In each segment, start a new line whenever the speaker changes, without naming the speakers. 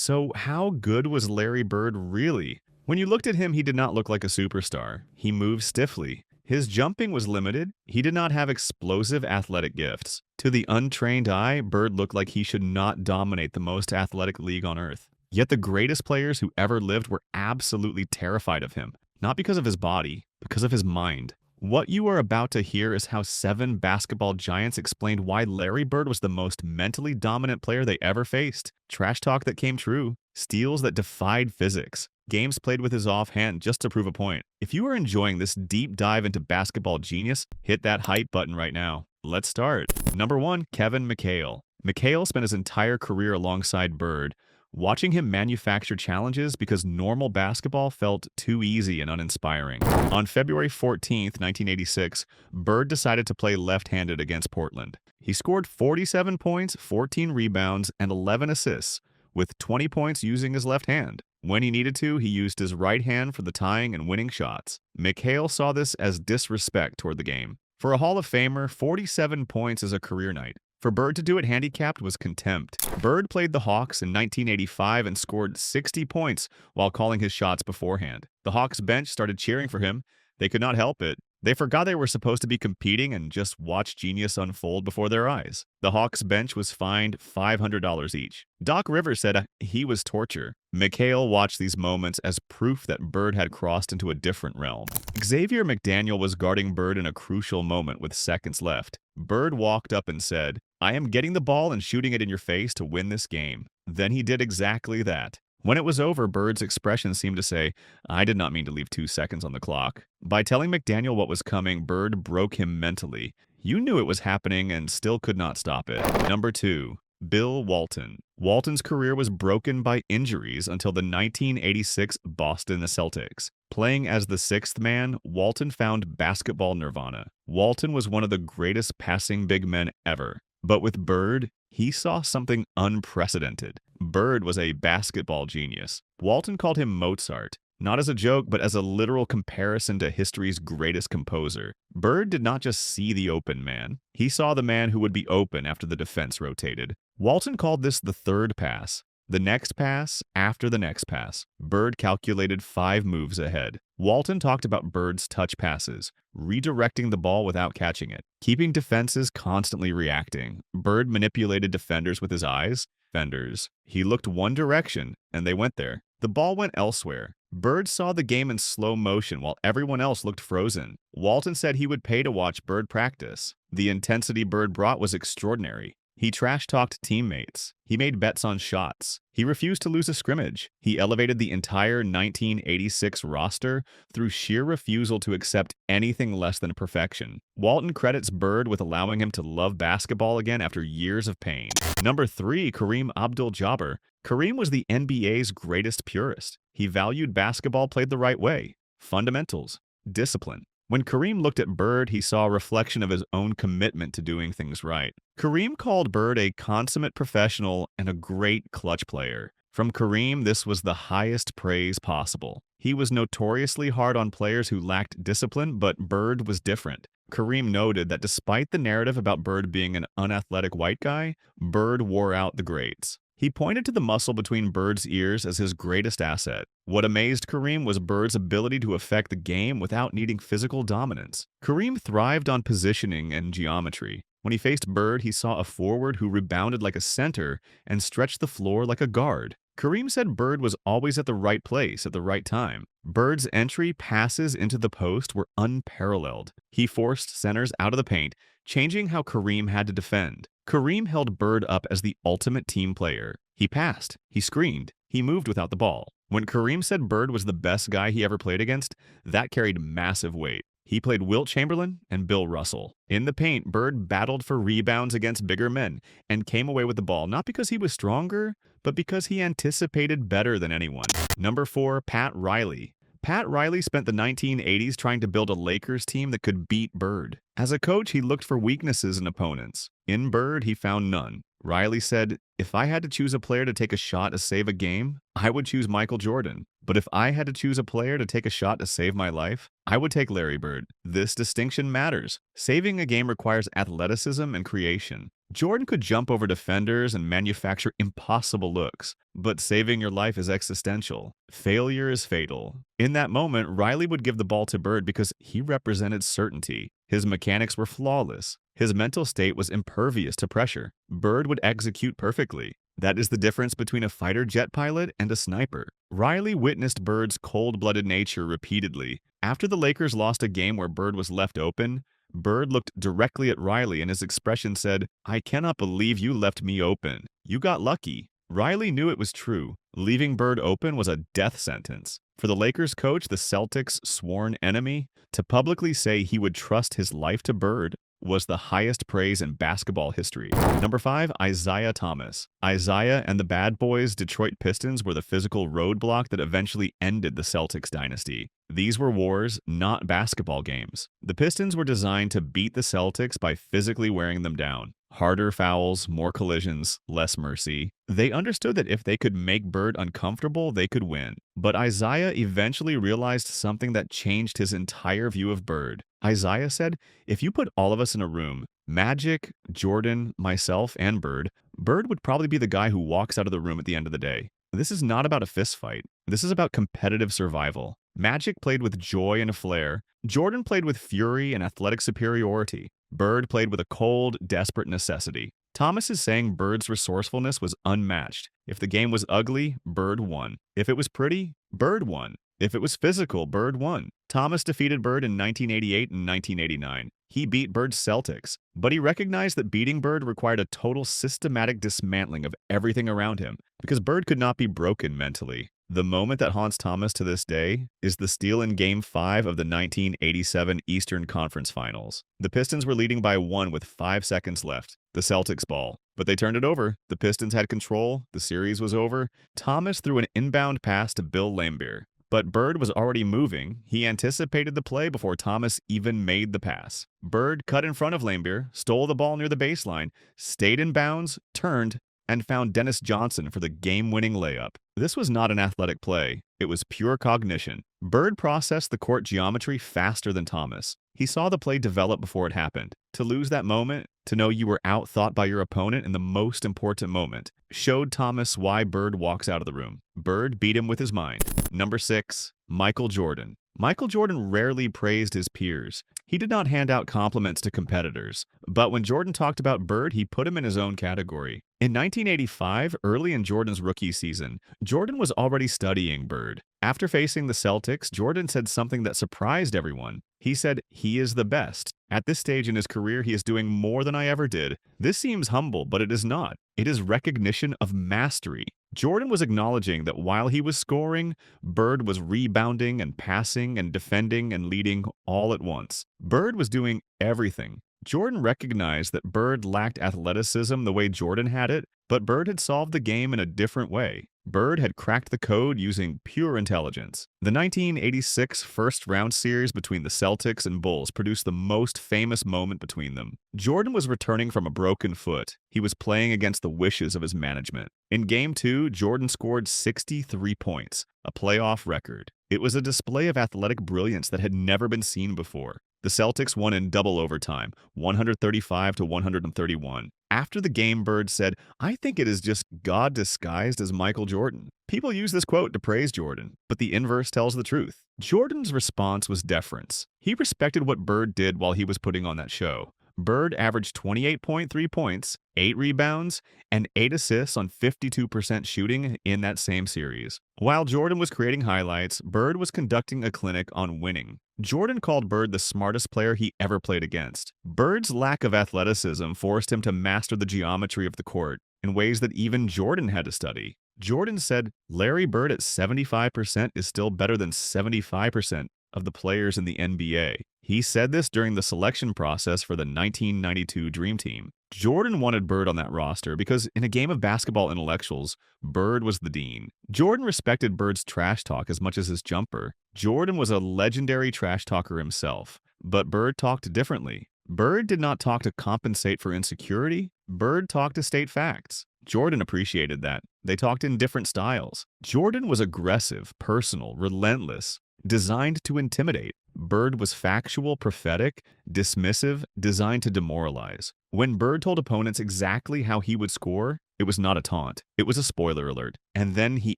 So, how good was Larry Bird really? When you looked at him, he did not look like a superstar. He moved stiffly. His jumping was limited. He did not have explosive athletic gifts. To the untrained eye, Bird looked like he should not dominate the most athletic league on earth. Yet the greatest players who ever lived were absolutely terrified of him, not because of his body, because of his mind. What you are about to hear is how 7 basketball giants explained why Larry Bird was the most mentally dominant player they ever faced. Trash talk that came true, steals that defied physics, games played with his offhand just to prove a point. If you are enjoying this deep dive into basketball genius, hit that hype button right now. Let's start. Number 1, Kevin McHale. McHale spent his entire career alongside Bird, watching him manufacture challenges because normal basketball felt too easy and uninspiring. On February 14th, 1986, Bird decided to play left-handed against Portland. He scored 47 points, 14 rebounds, and 11 assists, with 20 points using his left hand. When he needed to, he used his right hand for the tying and winning shots. McHale saw this as disrespect toward the game. For a Hall of Famer, 47 points is a career night. For Bird to do it handicapped was contempt. Bird played the Hawks in 1985 and scored 60 points while calling his shots beforehand. The Hawks bench started cheering for him. They could not help it. They forgot they were supposed to be competing and just watch genius unfold before their eyes. The Hawks bench was fined $500 each. Doc Rivers said he was torture. McHale watched these moments as proof that Bird had crossed into a different realm. Xavier McDaniel was guarding Bird in a crucial moment with seconds left. Bird walked up and said, "I am getting the ball and shooting it in your face to win this game." Then he did exactly that. When it was over, Bird's expression seemed to say, "I did not mean to leave 2 seconds on the clock." By telling McDaniel what was coming, Bird broke him mentally. You knew it was happening and still could not stop it. Number 2, Bill Walton. Walton's career was broken by injuries until the 1986 Boston Celtics. Playing as the sixth man, Walton found basketball nirvana. Walton was one of the greatest passing big men ever. But with Bird, he saw something unprecedented. Bird was a basketball genius. Walton called him Mozart, not as a joke, but as a literal comparison to history's greatest composer. Bird did not just see the open man. He saw the man who would be open after the defense rotated. Walton called this the third pass. The next pass after the next pass. Bird calculated 5 moves ahead. Walton talked about Bird's touch passes, redirecting the ball without catching it, keeping defenses constantly reacting. Bird manipulated defenders with his eyes. Defenders. He looked one direction, and they went there. The ball went elsewhere. Bird saw the game in slow motion while everyone else looked frozen. Walton said he would pay to watch Bird practice. The intensity Bird brought was extraordinary. He trash-talked teammates. He made bets on shots. He refused to lose a scrimmage. He elevated the entire 1986 roster through sheer refusal to accept anything less than perfection. Walton credits Bird with allowing him to love basketball again after years of pain. Number 3, Kareem Abdul-Jabbar. Kareem was the NBA's greatest purist. He valued basketball played the right way. Fundamentals. Discipline. When Kareem looked at Bird, he saw a reflection of his own commitment to doing things right. Kareem called Bird a consummate professional and a great clutch player. From Kareem, this was the highest praise possible. He was notoriously hard on players who lacked discipline, but Bird was different. Kareem noted that despite the narrative about Bird being an unathletic white guy, Bird wore out the grades. He pointed to the muscle between Bird's ears as his greatest asset. What amazed Kareem was Bird's ability to affect the game without needing physical dominance. Kareem thrived on positioning and geometry. When he faced Bird, he saw a forward who rebounded like a center and stretched the floor like a guard. Kareem said Bird was always at the right place at the right time. Bird's entry passes into the post were unparalleled. He forced centers out of the paint, changing how Kareem had to defend. Kareem held Bird up as the ultimate team player. He passed, he screened, he moved without the ball. When Kareem said Bird was the best guy he ever played against, that carried massive weight. He played Wilt Chamberlain and Bill Russell. In the paint, Bird battled for rebounds against bigger men and came away with the ball not because he was stronger, but because he anticipated better than anyone. Number 4, Pat Riley. Pat Riley spent the 1980s trying to build a Lakers team that could beat Bird. As a coach, he looked for weaknesses in opponents. In Bird, he found none. Riley said, "If I had to choose a player to take a shot to save a game, I would choose Michael Jordan. But if I had to choose a player to take a shot to save my life, I would take Larry Bird. This distinction matters. Saving a game requires athleticism and creation. Jordan could jump over defenders and manufacture impossible looks, but saving your life is existential. Failure is fatal." In that moment, Riley would give the ball to Bird because he represented certainty. His mechanics were flawless. His mental state was impervious to pressure. Bird would execute perfectly. That is the difference between a fighter jet pilot and a sniper. Riley witnessed Bird's cold-blooded nature repeatedly. After the Lakers lost a game where Bird was left open, Bird looked directly at Riley and his expression said, "I cannot believe you left me open. You got lucky." Riley knew it was true. Leaving Bird open was a death sentence. For the Lakers coach, the Celtics' sworn enemy, to publicly say he would trust his life to Bird was the highest praise in basketball history. Number 5, Isaiah Thomas. Isaiah and the Bad Boys Detroit Pistons were the physical roadblock that eventually ended the Celtics dynasty. These were wars, not basketball games. The Pistons were designed to beat the Celtics by physically wearing them down. Harder fouls, more collisions, less mercy. They understood that if they could make Bird uncomfortable, they could win. But Isaiah eventually realized something that changed his entire view of Bird. Isaiah said, "If you put all of us in a room, Magic, Jordan, myself, and Bird, Bird would probably be the guy who walks out of the room at the end of the day. This is not about a fist fight. This is about competitive survival." Magic played with joy and flair. Jordan played with fury and athletic superiority. Bird played with a cold, desperate necessity. Thomas is saying Bird's resourcefulness was unmatched. If the game was ugly, Bird won. If it was pretty, Bird won. If it was physical, Bird won. Thomas defeated Bird in 1988 and 1989. He beat Bird's Celtics, but he recognized that beating Bird required a total systematic dismantling of everything around him, because Bird could not be broken mentally. The moment that haunts Thomas to this day is the steal in Game 5 of the 1987 Eastern Conference Finals. The Pistons were leading by 1 with 5 seconds left. The Celtics ball. But they turned it over. The Pistons had control. The series was over. Thomas threw an inbound pass to Bill Laimbeer. But Bird was already moving. He anticipated the play before Thomas even made the pass. Bird cut in front of Laimbeer, stole the ball near the baseline, stayed in bounds, turned, and found Dennis Johnson for the game-winning layup. This was not an athletic play. It was pure cognition. Bird processed the court geometry faster than Thomas. He saw the play develop before it happened. To lose that moment, to know you were outthought by your opponent in the most important moment, showed Thomas why Bird walks out of the room. Bird beat him with his mind. Number 6, Michael Jordan. Michael Jordan rarely praised his peers. He did not hand out compliments to competitors. But when Jordan talked about Bird, he put him in his own category. In 1985, early in Jordan's rookie season, Jordan was already studying Bird. After facing the Celtics, Jordan said something that surprised everyone. He said, "He is the best. At this stage in his career, he is doing more than I ever did." This seems humble, but it is not. It is recognition of mastery. Jordan was acknowledging that while he was scoring, Bird was rebounding and passing and defending and leading all at once. Bird was doing everything. Jordan recognized that Bird lacked athleticism the way Jordan had it, but Bird had solved the game in a different way. Bird had cracked the code using pure intelligence. The 1986 first-round series between the Celtics and Bulls produced the most famous moment between them. Jordan was returning from a broken foot. He was playing against the wishes of his management. In Game 2, Jordan scored 63 points, a playoff record. It was a display of athletic brilliance that had never been seen before. The Celtics won in double overtime, 135 to 131. After the game, Bird said, "I think it is just God disguised as Michael Jordan." People use this quote to praise Jordan, but the inverse tells the truth. Jordan's response was deference. He respected what Bird did while he was putting on that show. Bird averaged 28.3 points, 8 rebounds, and 8 assists on 52% shooting in that same series. While Jordan was creating highlights, Bird was conducting a clinic on winning. Jordan called Bird the smartest player he ever played against. Bird's lack of athleticism forced him to master the geometry of the court in ways that even Jordan had to study. Jordan said, "Larry Bird at 75% is still better than 75% of the players in the NBA." He said this during the selection process for the 1992 Dream Team. Jordan wanted Bird on that roster because in a game of basketball intellectuals, Bird was the dean. Jordan respected Bird's trash talk as much as his jumper. Jordan was a legendary trash talker himself, but Bird talked differently. Bird did not talk to compensate for insecurity. Bird talked to state facts. Jordan appreciated that. They talked in different styles. Jordan was aggressive, personal, relentless, designed to intimidate. Bird was factual, prophetic, dismissive, designed to demoralize. When Bird told opponents exactly how he would score, it was not a taunt. It was a spoiler alert. And then he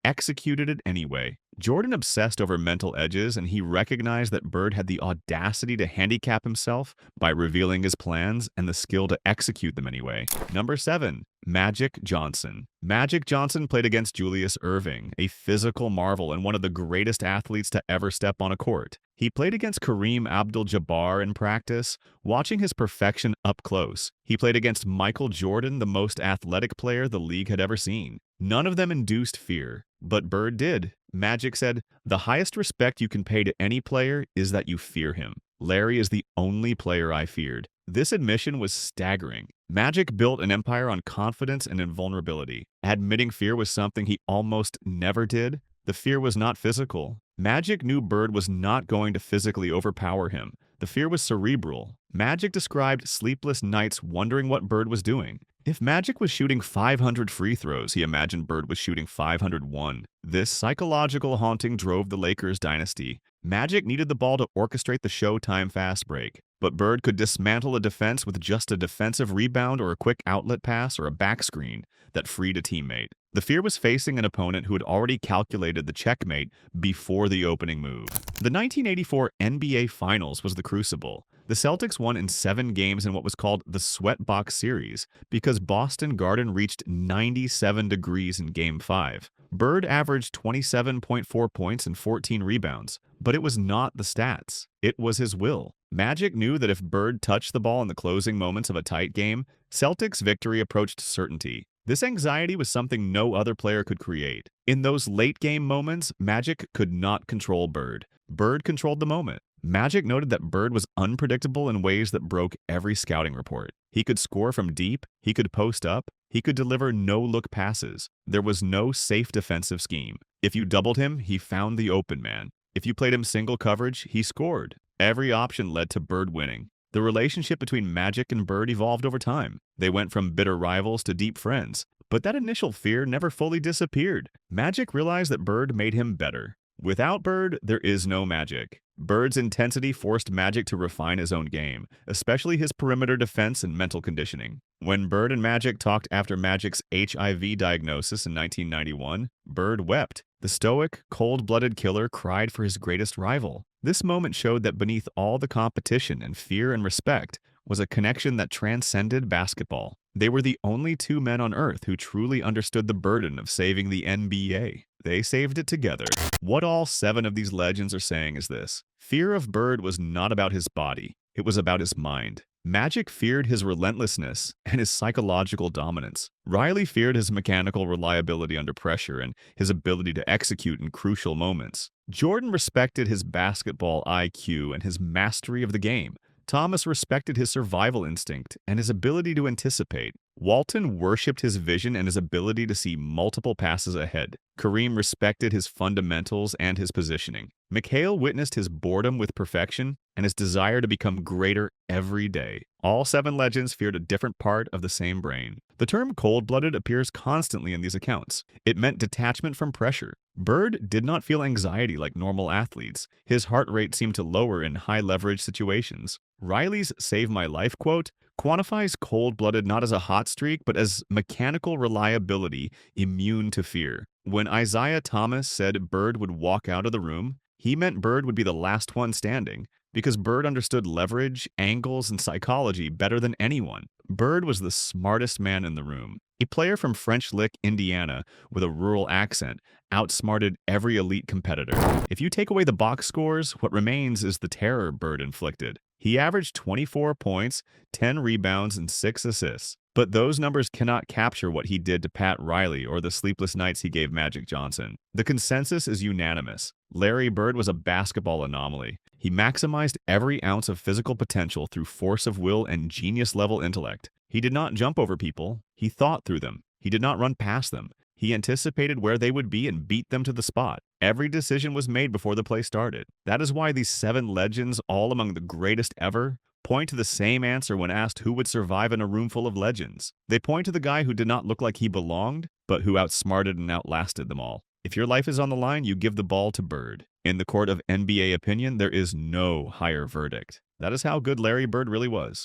executed it anyway. Jordan obsessed over mental edges, and he recognized that Bird had the audacity to handicap himself by revealing his plans and the skill to execute them anyway. Number 7. Magic Johnson. Magic Johnson played against Julius Erving, a physical marvel and one of the greatest athletes to ever step on a court. He played against Kareem Abdul-Jabbar in practice, watching his perfection up close. He played against Michael Jordan, the most athletic player the league had ever seen. None of them induced fear, but Bird did. Magic said, "The highest respect you can pay to any player is that you fear him. Larry is the only player I feared." This admission was staggering. Magic built an empire on confidence and invulnerability. Admitting fear was something he almost never did. The fear was not physical. Magic knew Bird was not going to physically overpower him. The fear was cerebral. Magic described sleepless nights wondering what Bird was doing. If Magic was shooting 500 free throws, he imagined Bird was shooting 501. This psychological haunting drove the Lakers' dynasty. Magic needed the ball to orchestrate the Showtime fast break, but Bird could dismantle a defense with just a defensive rebound or a quick outlet pass or a back screen that freed a teammate. The fear was facing an opponent who had already calculated the checkmate before the opening move. The 1984 NBA Finals was the crucible. The Celtics won in 7 games in what was called the Sweatbox Series because Boston Garden reached 97 degrees in Game 5. Bird averaged 27.4 points and 14 rebounds, but it was not the stats. It was his will. Magic knew that if Bird touched the ball in the closing moments of a tight game, Celtics' victory approached certainty. This anxiety was something no other player could create. In those late-game moments, Magic could not control Bird. Bird controlled the moment. Magic noted that Bird was unpredictable in ways that broke every scouting report. He could score from deep, he could post up, he could deliver no-look passes. There was no safe defensive scheme. If you doubled him, he found the open man. If you played him single coverage, he scored. Every option led to Bird winning. The relationship between Magic and Bird evolved over time. They went from bitter rivals to deep friends. But that initial fear never fully disappeared. Magic realized that Bird made him better. Without Bird, there is no Magic. Bird's intensity forced Magic to refine his own game, especially his perimeter defense and mental conditioning. When Bird and Magic talked after Magic's HIV diagnosis in 1991, Bird wept. The stoic, cold-blooded killer cried for his greatest rival. This moment showed that beneath all the competition and fear and respect was a connection that transcended basketball. They were the only 2 men on Earth who truly understood the burden of saving the NBA. They saved it together. What all 7 of these legends are saying is this: fear of Bird was not about his body, it was about his mind. Magic feared his relentlessness and his psychological dominance. Riley feared his mechanical reliability under pressure and his ability to execute in crucial moments. Jordan respected his basketball IQ and his mastery of the game. Thomas respected his survival instinct and his ability to anticipate. Walton worshipped his vision and his ability to see multiple passes ahead. Kareem respected his fundamentals and his positioning. McHale witnessed his boredom with perfection and his desire to become greater every day. All 7 legends feared a different part of the same brain. The term cold-blooded appears constantly in these accounts. It meant detachment from pressure. Bird did not feel anxiety like normal athletes. His heart rate seemed to lower in high-leverage situations. Riley's "Save My Life" quote quantifies cold-blooded not as a hot streak, but as mechanical reliability immune to fear. When Isaiah Thomas said Bird would walk out of the room, he meant Bird would be the last one standing, because Bird understood leverage, angles, and psychology better than anyone. Bird was the smartest man in the room. A player from French Lick, Indiana, with a rural accent, outsmarted every elite competitor. If you take away the box scores, what remains is the terror Bird inflicted. He averaged 24 points, 10 rebounds, and 6 assists. But those numbers cannot capture what he did to Pat Riley or the sleepless nights he gave Magic Johnson. The consensus is unanimous. Larry Bird was a basketball anomaly. He maximized every ounce of physical potential through force of will and genius-level intellect. He did not jump over people. He thought through them. He did not run past them. He anticipated where they would be and beat them to the spot. Every decision was made before the play started. That is why these 7 legends, all among the greatest ever, point to the same answer when asked who would survive in a room full of legends. They point to the guy who did not look like he belonged, but who outsmarted and outlasted them all. If your life is on the line, you give the ball to Bird. In the court of NBA opinion, there is no higher verdict. That is how good Larry Bird really was.